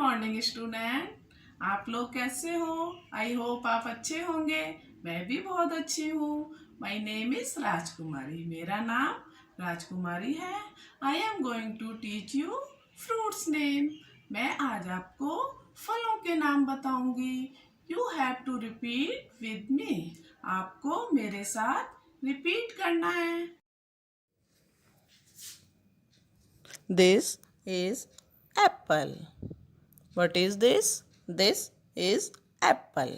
Morning student, आप लोग कैसे हो? आई होप आप अच्छे होंगे। मैं भी बहुत अच्छी हूँ। माय नेम इज राजकुमारी। मेरा नाम राजकुमारी है। I am going to teach you fruits name. मैं आज आपको फलों के नाम बताऊंगी। You have to repeat with me. आपको मेरे साथ रिपीट करना है। This is apple. What is this? This is apple.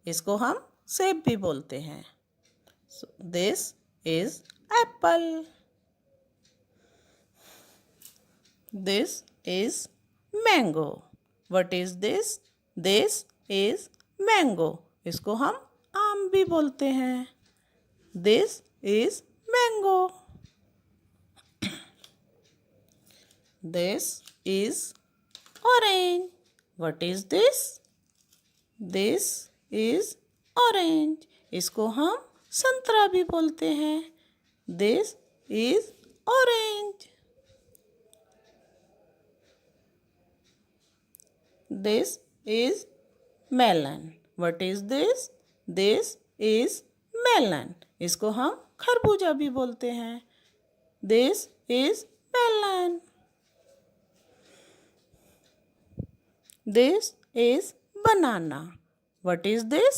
इसको हम सेब भी बोलते हैं. So, this is apple. This is mango. What is this? This is mango. इसको हम आम भी बोलते हैं. This is mango. This is orange. What is this? This is orange. इसको हम संतरा भी बोलते हैं. This is orange. This is melon. What is this? This is melon. इसको हम खरबूजा भी बोलते हैं. This is melon. This is banana. What is this?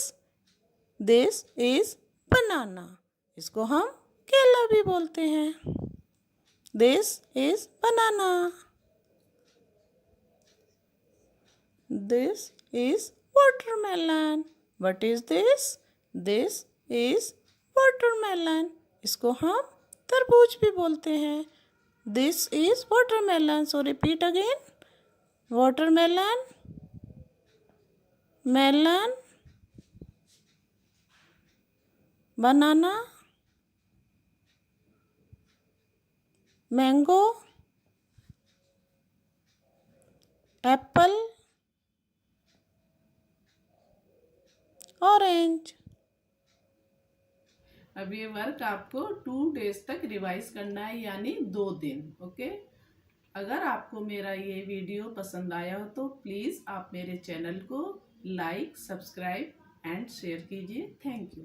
This is banana. इसको हम केला भी बोलते हैं. This is banana. This is watermelon. What is this? This is watermelon. इसको हम तरबूज भी बोलते हैं. This is watermelon. So repeat again. Watermelon, melon, banana, mango, apple, orange. अब ये वर्क आपको 2 डेज तक रिवाइज करना है, यानी 2 दिन. ओके. अगर आपको मेरा ये वीडियो पसंद आया हो तो प्लीज़ आप मेरे चैनल को लाइक, सब्सक्राइब एंड शेयर कीजिए. Thank you.